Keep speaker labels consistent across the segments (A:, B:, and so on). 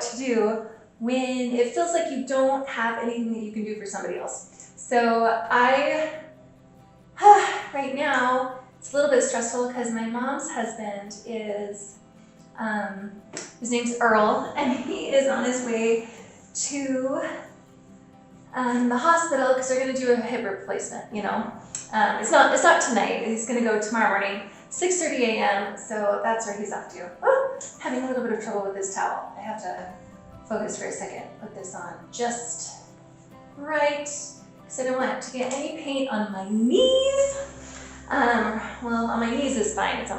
A: what to do when it feels like you don't have anything that you can do for somebody else. So right now, it's a little bit stressful because my mom's husband is, his name's Earl, and he is on his way to the hospital because they're going to do a hip replacement, you know. It's not tonight. He's going to go tomorrow morning, 6:30 a.m. So that's where he's off to. Oh, having a little bit of trouble with this towel. I have to focus for a second. Put this on just right because I don't want to get any paint on my knees. Well, on my knees is fine. It's on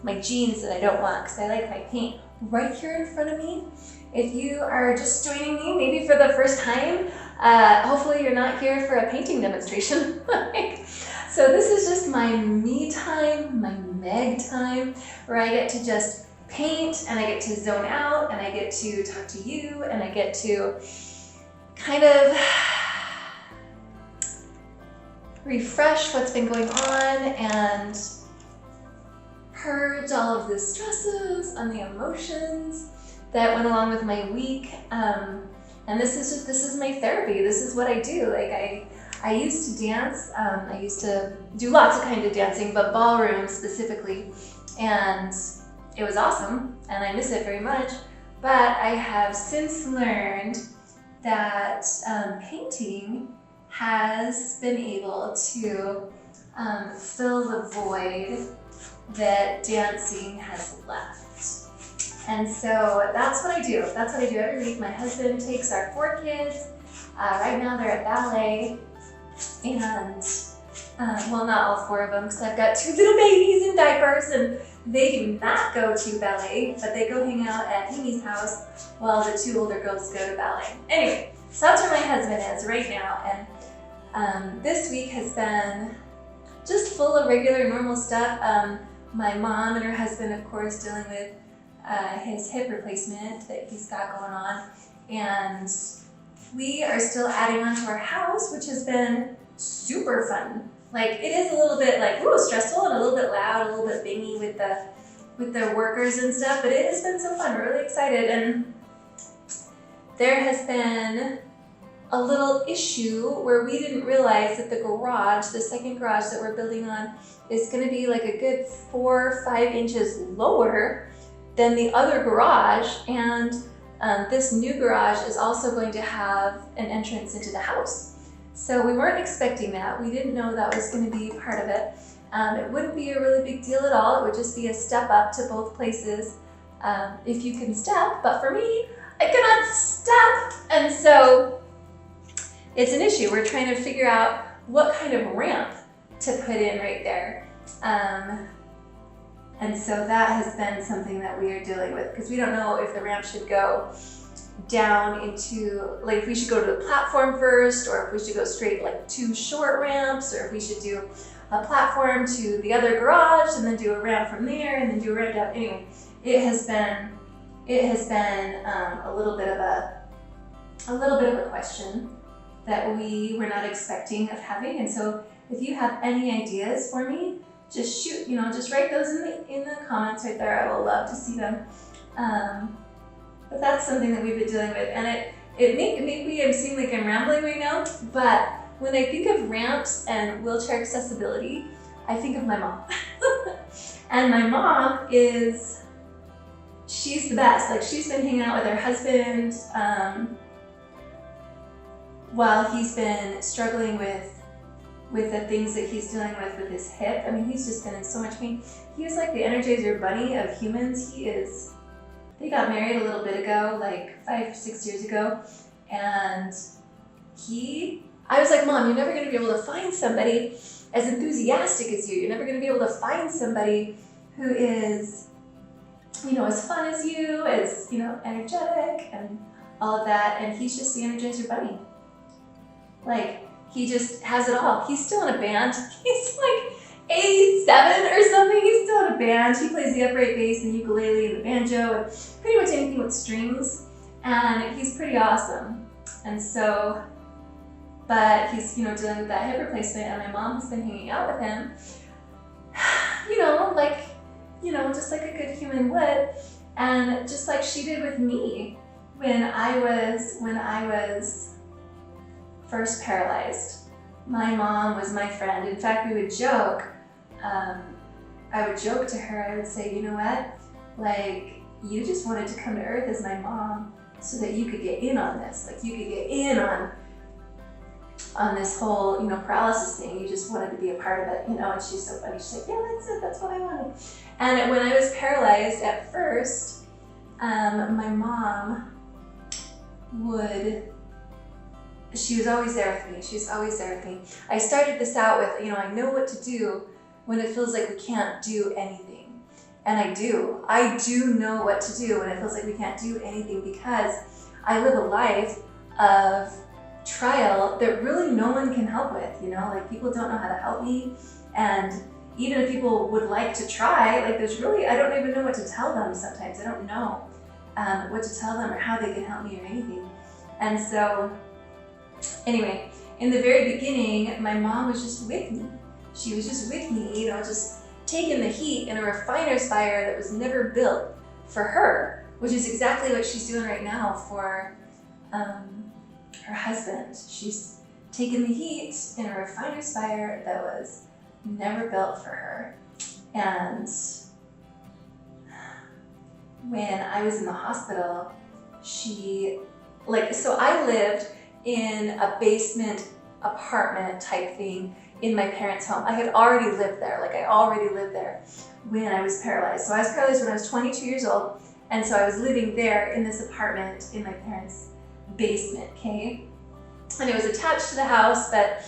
A: my jeans that I don't want because I like my paint right here in front of me. If you are just joining me, maybe for the first time, hopefully you're not here for a painting demonstration. So this is just my me time, my Meg time, where I get to just paint and I get to zone out and I get to talk to you and I get to kind of refresh what's been going on and purge all of the stresses and the emotions that went along with my week. And this is my therapy. This is what I do. Like I used to dance. I used to do lots of kind of dancing, but ballroom specifically. And it was awesome and I miss it very much. But I have since learned that painting has been able to fill the void that dancing has left. And so that's what I do. That's what I do every week. My husband takes our 4 kids. Right now they're at ballet. And, well, not all 4 of them because I've got 2 little babies in diapers and they do not go to ballet, but they go hang out at Amy's house while the 2 older girls go to ballet. Anyway, so that's where my husband is right now. And this week has been just full of regular, normal stuff. My mom and her husband, of course, dealing with his hip replacement that he's got going on. And we are still adding on to our house, which has been super fun. Like, it is a little bit like, ooh, stressful and a little bit loud, a little bit bingy with the workers and stuff, but it has been so fun. We're really excited. And there has been a little issue where we didn't realize that the garage, the second garage that we're building on, is going to be like a good 4 or 5 inches lower than the other garage. And this new garage is also going to have an entrance into the house. So we weren't expecting that. We didn't know that was going to be part of it. It wouldn't be a really big deal at all. It would just be a step up to both places if you can step. But for me, I cannot step. And so it's an issue. We're trying to figure out what kind of ramp to put in right there. And so that has been something that we are dealing with because we don't know if the ramp should go down into, like, if we should go to the platform first, or if we should go straight like 2 short ramps, or if we should do a platform to the other garage and then do a ramp from there and then do a ramp down. Anyway, it has been a little bit of a question that we were not expecting of having. And so if you have any ideas for me, just shoot, just write those in the comments right there. I will love to see them. But that's something that we've been dealing with, and maybe I'm seeming like I'm rambling right now, but when I think of ramps and wheelchair accessibility, I think of my mom. And my mom she's the best. Like, she's been hanging out with her husband while he's been struggling with the things that he's dealing with his hip. I mean, he's just been in so much pain. He was like the Energizer Bunny of humans. They got married a little bit ago, like 5 or 6 years ago. And I was like, Mom, you're never gonna be able to find somebody as enthusiastic as you. You're never gonna be able to find somebody who is, as fun as you, as, energetic and all of that. And he's just the Energizer Bunny. Like, he just has it all. He's still in a band. He's like 87 or something. He's still in a band. He plays the upright bass and the ukulele and the banjo and pretty much anything with strings. And he's pretty awesome. And so, but he's, dealing with that hip replacement, and my mom has been hanging out with him, just like a good human would. And just like she did with me, when I was first paralyzed, my mom was my friend. In fact, we would joke. I would joke to her. I would say, you know what? Like, you just wanted to come to Earth as my mom so that you could get in on this. Like, you could get in on this whole, paralysis thing. You just wanted to be a part of it, And she's so funny. She's like, yeah, that's it. That's what I wanted. And when I was paralyzed at first, my mom she was always there with me. She was always there with me. I started this out with, I know what to do when it feels like we can't do anything. And I do. I do know what to do when it feels like we can't do anything, because I live a life of trial that really no one can help with, like people don't know how to help me. And even if people would like to try, like I don't even know what to tell them sometimes. I don't know what to tell them or how they can help me or anything. And so anyway, in the very beginning, my mom was just with me. She was just with me, just taking the heat in a refiner's fire that was never built for her, which is exactly what she's doing right now for her husband. She's taking the heat in a refiner's fire that was never built for her. And when I was in the hospital, so I lived in a basement apartment type thing in my parents' home. I had already lived there. I already lived there when I was paralyzed. So I was paralyzed when I was 22 years old. And so I was living there in this apartment in my parents' basement, okay? And it was attached to the house, but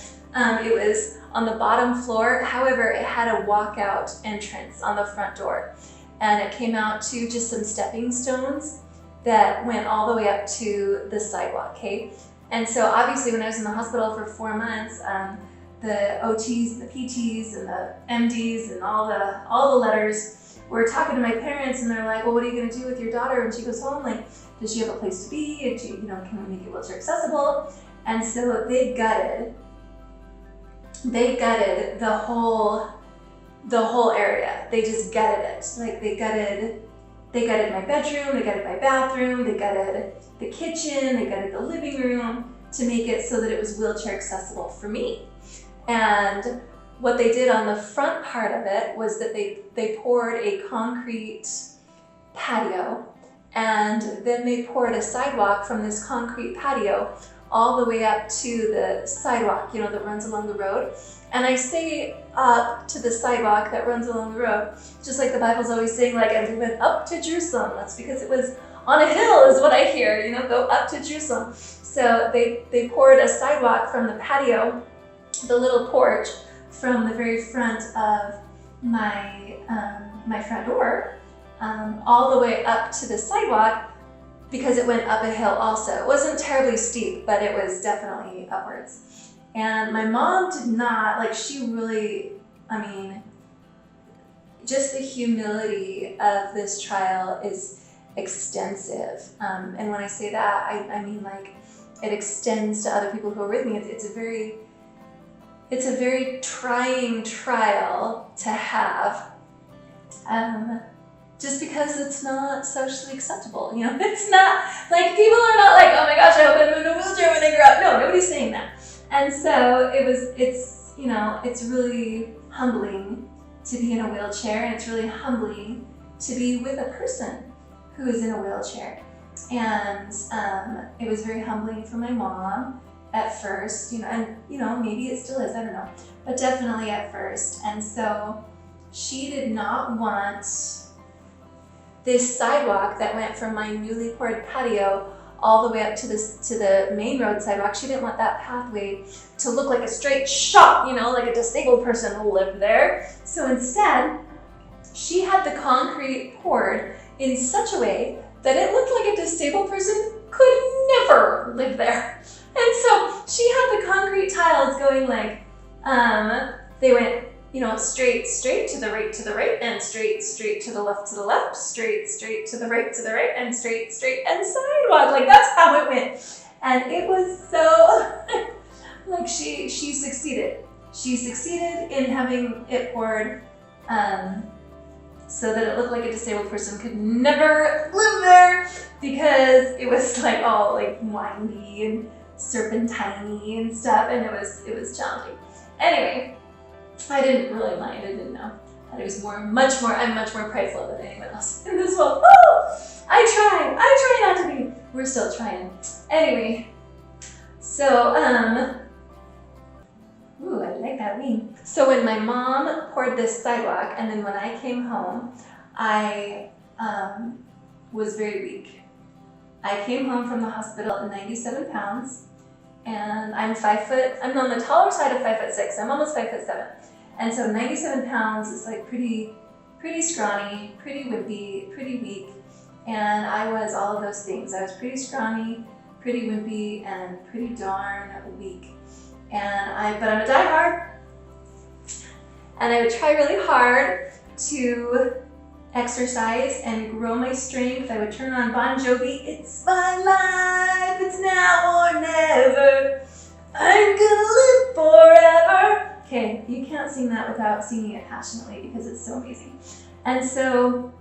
A: it was on the bottom floor. However, it had a walkout entrance on the front door. And it came out to just some stepping stones that went all the way up to the sidewalk, okay? And so obviously when I was in the hospital for 4 months, the OTs and the PTs and the MDs and all the letters were talking to my parents, and they're like, well, what are you gonna do with your daughter when she goes home? Like, does she have a place to be? And can we make it wheelchair accessible? And so they gutted the whole area. They just gutted it. Like they gutted my bedroom, they gutted my bathroom, they gutted the kitchen, they gutted the living room to make it so that it was wheelchair accessible for me. And what they did on the front part of it was that they poured a concrete patio, and then they poured a sidewalk from this concrete patio all the way up to the sidewalk, that runs along the road. And I say up to the sidewalk that runs along the road, just like the Bible's always saying, as we went up to Jerusalem. That's because it was on a hill is what I hear, go up to Jerusalem. So they poured a sidewalk from the patio, the little porch, from the very front of my front door, all the way up to the sidewalk, because it went up a hill also. It wasn't terribly steep, but it was definitely upwards. And my mom did not, she really, just the humility of this trial is extensive. And when I say that, I mean it extends to other people who are with me. It's a very trying trial to have, just because it's not socially acceptable. It's not people are not oh my gosh, I hope I'm in a wheelchair when I grow up. No, nobody's saying that. And so it's really humbling to be in a wheelchair, and it's really humbling to be with a person who is in a wheelchair. And it was very humbling for my mom at first, and maybe it still is, I don't know, but definitely at first. And so she did not want this sidewalk that went from my newly poured patio all the way up to the main road sidewalk. She didn't want that pathway to look like a straight shot, like a disabled person who lived there. So instead, she had the concrete poured in such a way that it looked like a disabled person could never live there. And so she had the concrete tiles going they went, straight to the right, and straight to the left, straight to the right, and straight, and sidewalk. That's how it went. And it was so, she succeeded. She succeeded in having it poured so that it looked like a disabled person could never live there because it was like all like windy and serpentine and stuff, and it was challenging. Anyway, I didn't really mind. I didn't know. And it was I'm much more prideful than anyone else in this world. Oh, I try not to be. We're still trying. Anyway, so ooh, I like that wing. So when my mom poured this sidewalk, and then when I came home, I was very weak. I came home from the hospital at 97 pounds, and I'm 5 foot. I'm on the taller side of 5'6". I'm almost 5'7". And so 97 pounds is like pretty scrawny, pretty wimpy, pretty weak. And I was all of those things. I was pretty scrawny, pretty wimpy, and pretty darn weak. But I'm a diehard, and I would try really hard to exercise and grow my strength. I would turn on Bon Jovi. It's my life, it's now or never. I'm gonna live forever. Okay, you can't sing that without singing it passionately because it's so amazing. And so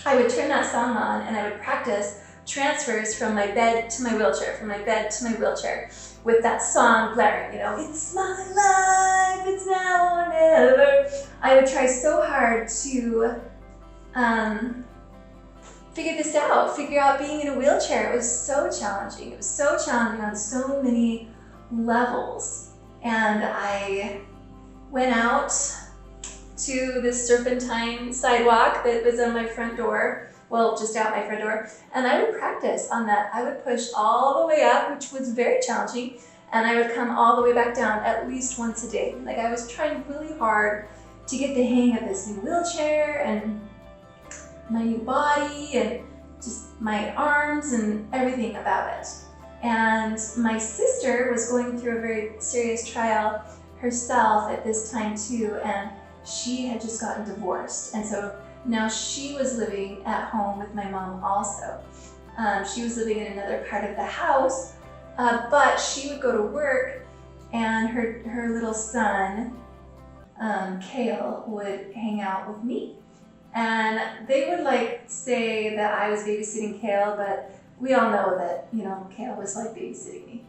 A: I would turn that song on and I would practice transfers from my bed to my wheelchair, from my bed to my wheelchair, with that song blaring, it's my life, it's now or never. I would try so hard to figure out being in a wheelchair. It was so challenging. It was so challenging on so many levels. And I went out to this serpentine sidewalk that was on my front door, well, just out my front door, and I would practice on that. I would push all the way up, which was very challenging, and I would come all the way back down at least once a day. Like, I was trying really hard to get the hang of this new wheelchair and my new body and just my arms and everything about it. And my sister was going through a very serious trial herself at this time too, and she had just gotten divorced. And so now she was living at home with my mom also. She was living in another part of the house, but she would go to work, and her little son, Kale, would hang out with me. And they would say that I was babysitting Kale, but we all know that, Kale was babysitting me.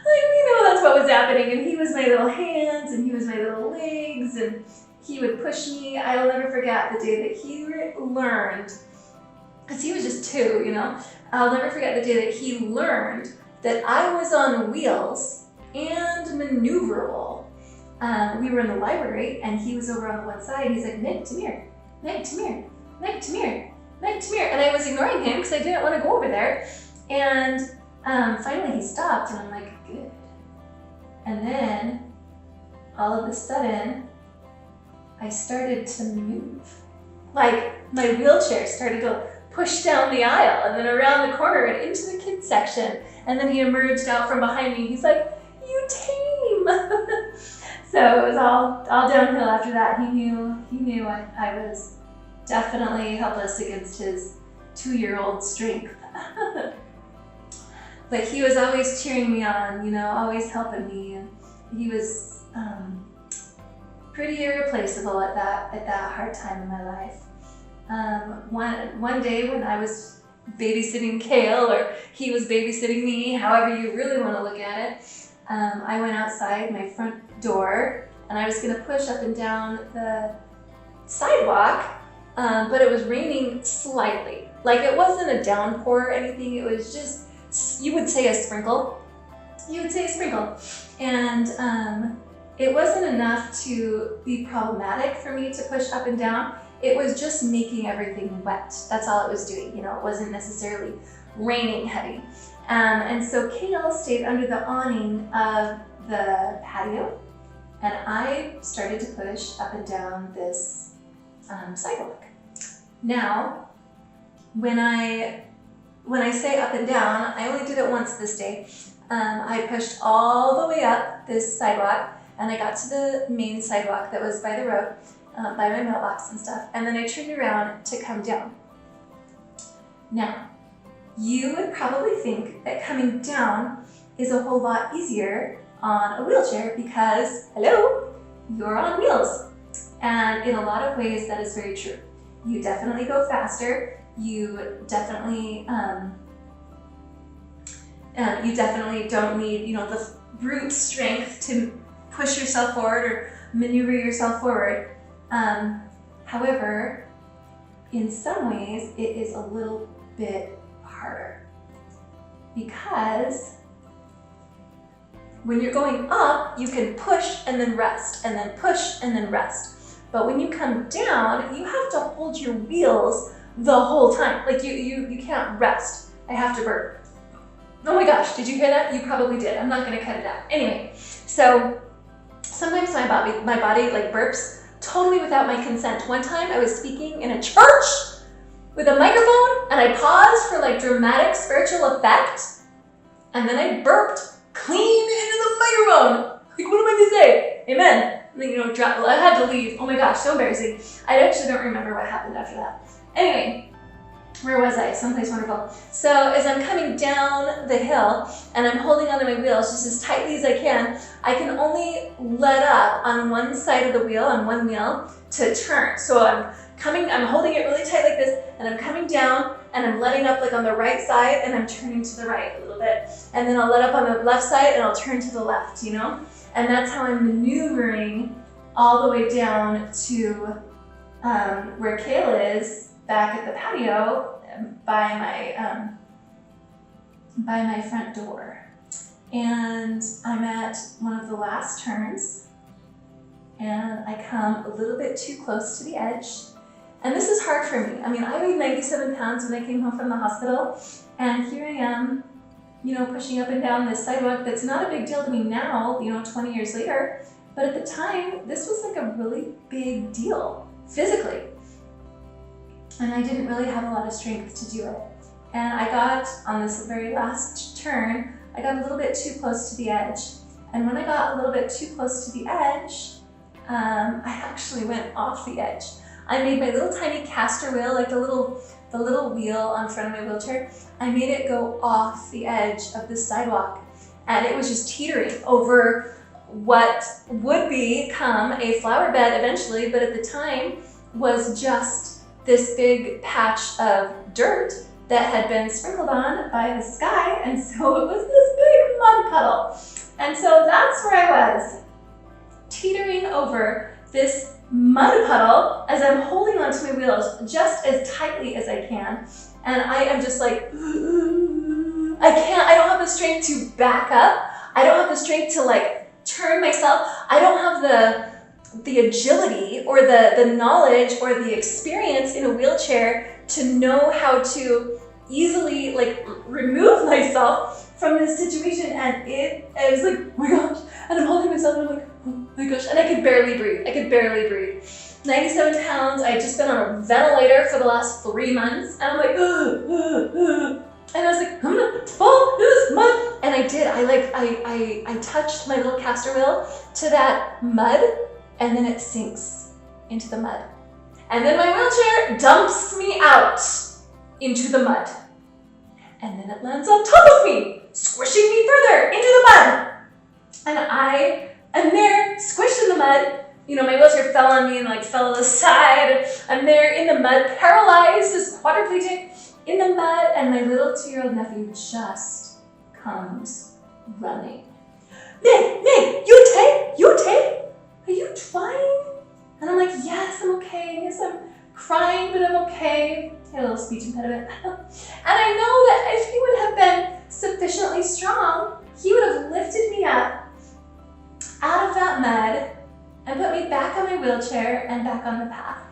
A: We know that's what was happening, and he was my little hands, and he was my little legs, and he would push me. I'll never forget the day that he learned, because he was just 2, I'll never forget the day that he learned that I was on wheels and maneuverable. We were in the library, and he was over on the one side. He's like, Meg, come here. Meg, come here. Meg, come here. Meg, come here. And I was ignoring him because I didn't want to go over there. And finally he stopped, and I'm like, good. And then all of a sudden, I started to move. My wheelchair started to push down the aisle and then around the corner and into the kids section. And then he emerged out from behind me. He's like, you tame. So it was all downhill after that. He knew I was definitely helpless against his 2-year-old strength. But he was always cheering me on, always helping me, and he was pretty irreplaceable at that hard time in my life. One day when I was babysitting Kale, or he was babysitting me, however you really want to look at it, I went outside my front door, and I was going to push up and down the sidewalk, but it was raining slightly. It wasn't a downpour or anything, it was just, you would say a sprinkle. And it wasn't enough to be problematic for me to push up and down. It was just making everything wet. That's all it was doing. It wasn't necessarily raining heavy. And so Kale stayed under the awning of the patio, and I started to push up and down this sidewalk. Now, when I say up and down, I only did it once this day. I pushed all the way up this sidewalk, and I got to the main sidewalk that was by the road, by my mailbox and stuff, and then I turned around to come down. Now, you would probably think that coming down is a whole lot easier on a wheelchair because, hello, you're on wheels. And in a lot of ways, that is very true. You definitely go faster. You definitely don't need, the brute strength to push yourself forward or maneuver yourself forward. However, in some ways, it is a little bit harder because when you're going up, you can push and then rest, and then push and then rest. But when you come down, you have to hold your wheels the whole time. Like you can't rest. I have to burp. Oh my gosh, did you hear that? You probably did. I'm not gonna cut it out. Anyway, so sometimes my body like burps totally without my consent. One time I was speaking in a church with a microphone and I paused for like dramatic spiritual effect, and then I burped clean into the microphone. Like, what am I gonna say? Amen. And then, I had to leave. Oh my gosh, so embarrassing. I actually don't remember what happened after that. Anyway, where was I? Someplace wonderful. So as I'm coming down the hill and I'm holding onto my wheels just as tightly as I can only let up on one side of the wheel, on one wheel, to turn. So I'm holding it really tight like this, and I'm coming down and I'm letting up like on the right side, and I'm turning to the right a little bit. And then I'll let up on the left side and I'll turn to the left, And that's how I'm maneuvering all the way down to where Kayla is, back at the patio by my front door. And I'm at one of the last turns, and I come a little bit too close to the edge. And this is hard for me. I mean, I weighed 97 pounds when I came home from the hospital, and here I am, pushing up and down this sidewalk that's not a big deal to me now, 20 years later. But at the time, this was like a really big deal, physically. And I didn't really have a lot of strength to do it. And I got, on this very last turn, I got a little bit too close to the edge. And when I got a little bit too close to the edge, I actually went off the edge. I made my little tiny caster wheel, like the little wheel on front of my wheelchair, I made it go off the edge of the sidewalk. And it was just teetering over what would become a flower bed eventually, but at the time was just this big patch of dirt that had been sprinkled on by the sky, and so it was this big mud puddle. And so that's where I was, teetering over this mud puddle as I'm holding onto my wheels just as tightly as I can. And I am just like, I don't have the strength to back up. I don't have the strength to like turn myself. I don't have the agility or the knowledge or the experience in a wheelchair to know how to easily like remove myself from this situation. And it was like, oh my gosh, and I'm holding myself and I'm like, oh my gosh, and I could barely breathe. 97 pounds, I had just been on a ventilator for the last 3 months, and I'm like, and I was like, I'm gonna fall in this mud. And I did, I touched my little caster wheel to that mud, and then it sinks into the mud. And then my wheelchair dumps me out into the mud. And then it lands on top of me, squishing me further into the mud. And I am there, squished in the mud. My wheelchair fell on me and like fell to the side. I'm there in the mud, paralyzed as quadriplegic in the mud, and my little 2-year-old nephew just comes running. Meg, you okay? Are you fine? And I'm like, yes, I'm okay. Yes, I'm crying, but I'm okay. I had a little speech impediment. And I know that if he would have been sufficiently strong, he would have lifted me up out of that mud and put me back on my wheelchair and back on the path.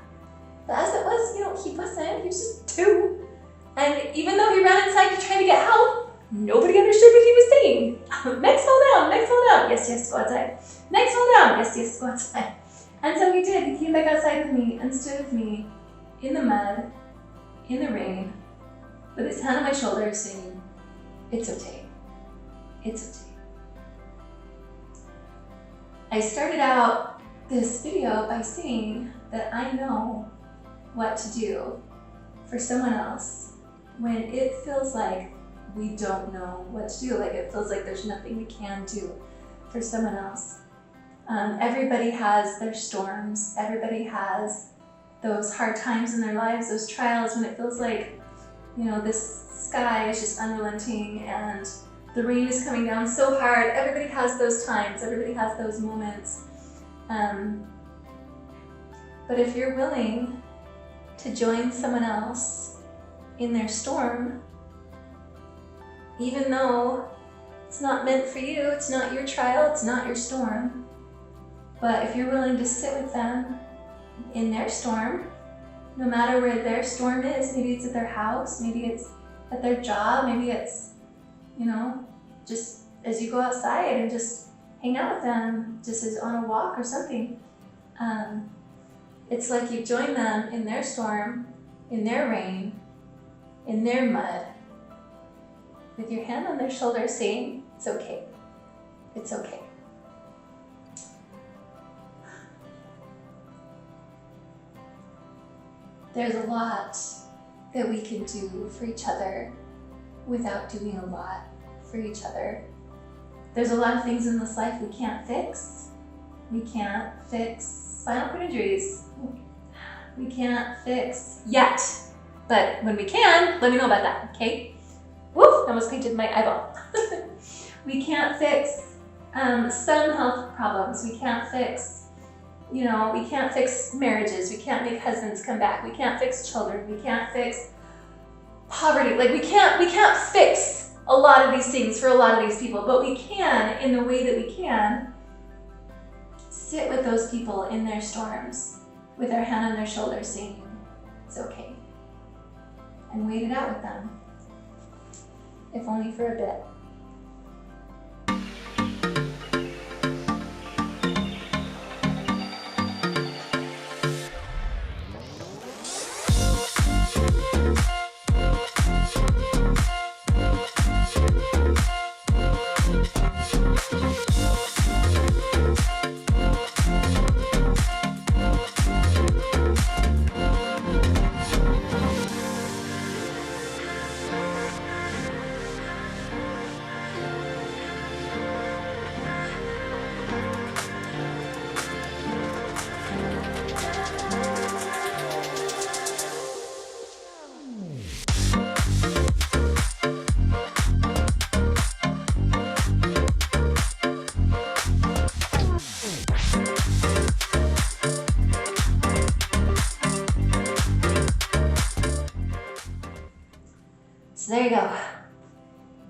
A: But as it was, he wasn't. He was just 2. And even though he ran inside to try to get help, nobody understood what he was saying. Next, fall down. Yes, go outside. Next, fall down. Yes, go outside. And so he did. He came back outside with me and stood with me in the mud, in the rain, with his hand on my shoulder saying, it's okay. It's okay. I started out this video by saying that I know what to do for someone else when it feels like we don't know what to do, like it feels like there's nothing we can do for someone else. Everybody has their storms. Everybody has those hard times in their lives, those trials when it feels like, this sky is just unrelenting and the rain is coming down so hard. Everybody has those times. Everybody has those moments. But if you're willing to join someone else in their storm, even though it's not meant for you, it's not your trial, it's not your storm, but if you're willing to sit with them in their storm, no matter where their storm is, maybe it's at their house, maybe it's at their job, maybe it's, just as you go outside and just hang out with them, just as on a walk or something. It's like you join them in their storm, in their rain, in their mud, with your hand on their shoulder saying, it's okay, it's okay. There's a lot that we can do for each other without doing a lot for each other. There's a lot of things in this life we can't fix. We can't fix spinal cord injuries. We can't fix yet. But when we can, let me know about that, okay? Woof, I almost painted my eyeball. We can't fix some health problems. We can't fix, we can't fix marriages. We can't make husbands come back. We can't fix children. We can't fix poverty. Like we can't fix a lot of these things for a lot of these people, but we can, in the way that we can, sit with those people in their storms with our hand on their shoulder saying, it's okay, and wait it out with them, if only for a bit. So there you go.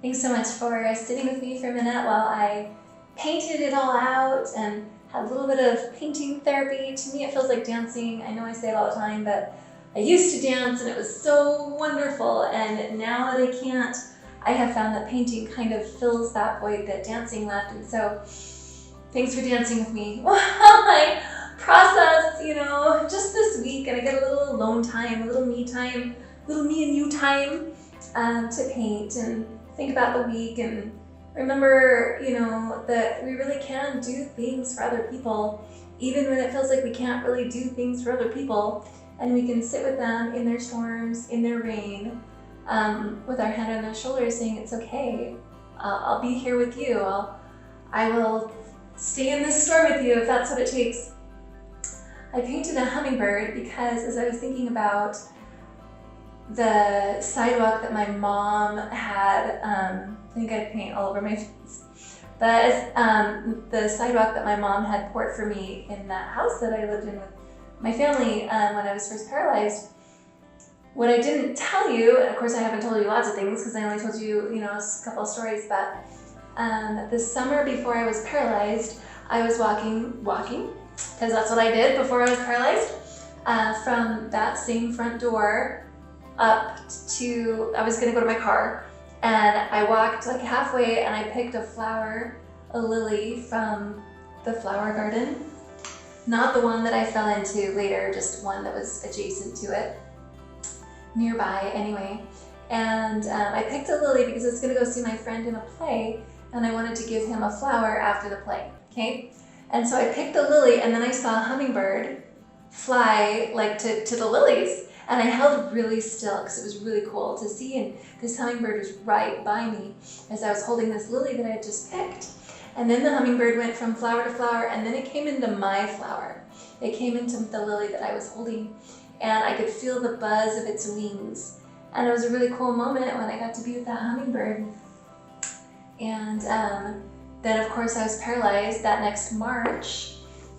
A: Thanks so much for sitting with me for a minute while I painted it all out and had a little bit of painting therapy. To me, it feels like dancing. I know I say it all the time, but I used to dance and it was so wonderful. And now that I can't, I have found that painting kind of fills that void that dancing left. And so thanks for dancing with me while I process, just this week, and I get a little alone time, a little me time, little me and you time to paint and think about the week and remember, that we really can do things for other people, even when it feels like we can't really do things for other people, and we can sit with them in their storms, in their rain, with our hand on their shoulders saying, it's okay, I'll be here with you, I will stay in this storm with you if that's what it takes. I painted a hummingbird because as I was thinking about the sidewalk that my mom had, I think I paint all over my face, but the sidewalk that my mom had poured for me in that house that I lived in with my family when I was first paralyzed. What I didn't tell you, and of course I haven't told you lots of things because I only told you, a couple of stories, but the summer before I was paralyzed, I was walking, because that's what I did before I was paralyzed, from that same front door up to, I was gonna go to my car, and I walked like halfway and I picked a flower, a lily from the flower garden. Not the one that I fell into later, just one that was adjacent to it, nearby anyway. And I picked a lily because I was gonna go see my friend in a play and I wanted to give him a flower after the play, okay? And so I picked the lily and then I saw a hummingbird fly like to the lilies. And I held really still because it was really cool to see, and this hummingbird was right by me as I was holding this lily that I had just picked. And then the hummingbird went from flower to flower, and then it came into my flower. It came into the lily that I was holding, and I could feel the buzz of its wings. And it was a really cool moment when I got to be with that hummingbird. And then of course I was paralyzed that next March.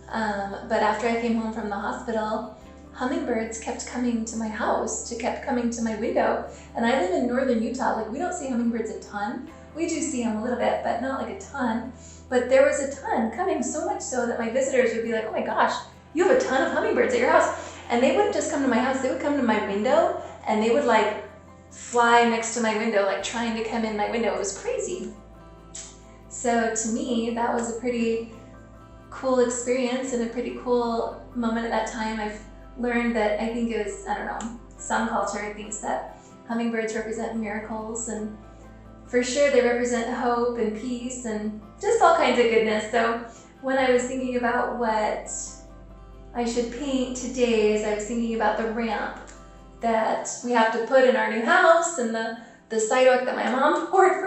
A: But after I came home from the hospital, hummingbirds kept coming to my house, kept coming to my window. And I live in northern Utah. Like, we don't see hummingbirds a ton. We do see them a little bit, but not like a ton. But there was a ton coming, so much so that my visitors would be like, oh my gosh, you have a ton of hummingbirds at your house. And they wouldn't just come to my house, they would come to my window, and they would like fly next to my window, like trying to come in my window. It was crazy. So to me, that was a pretty cool experience and a pretty cool moment at that time. I've learned that, I think it was, I don't know, some culture thinks that hummingbirds represent miracles, and for sure they represent hope and peace and just all kinds of goodness. So when I was thinking about what I should paint today, as I was thinking about the ramp that we have to put in our new house and the sidewalk that my mom poured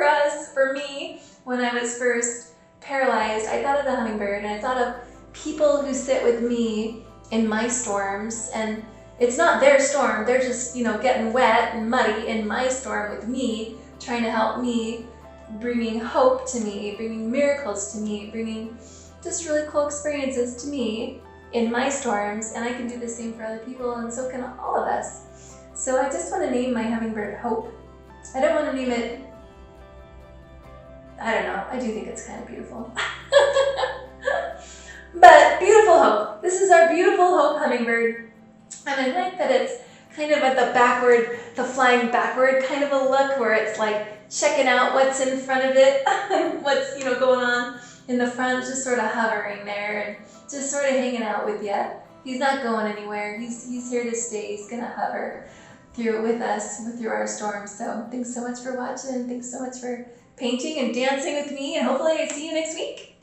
A: for me when I was first paralyzed, I thought of the hummingbird, and I thought of people who sit with me in my storms. And it's not their storm, they're just, getting wet and muddy in my storm with me, trying to help me, bringing hope to me, bringing miracles to me, bringing just really cool experiences to me in my storms. And I can do the same for other people, and so can all of us. So I just want to name my hummingbird Hope. I don't want to name it, I don't know, I do think it's kind of beautiful. But beautiful Hope. This is our beautiful Hope hummingbird. And I like that it's kind of at the flying backward kind of a look, where it's like checking out what's in front of it, what's going on in the front, just sort of hovering there and just sort of hanging out with you. He's not going anywhere. He's here to stay. He's gonna hover through it with us, through our storm. So thanks so much for watching. Thanks so much for painting and dancing with me, and hopefully I see you next week.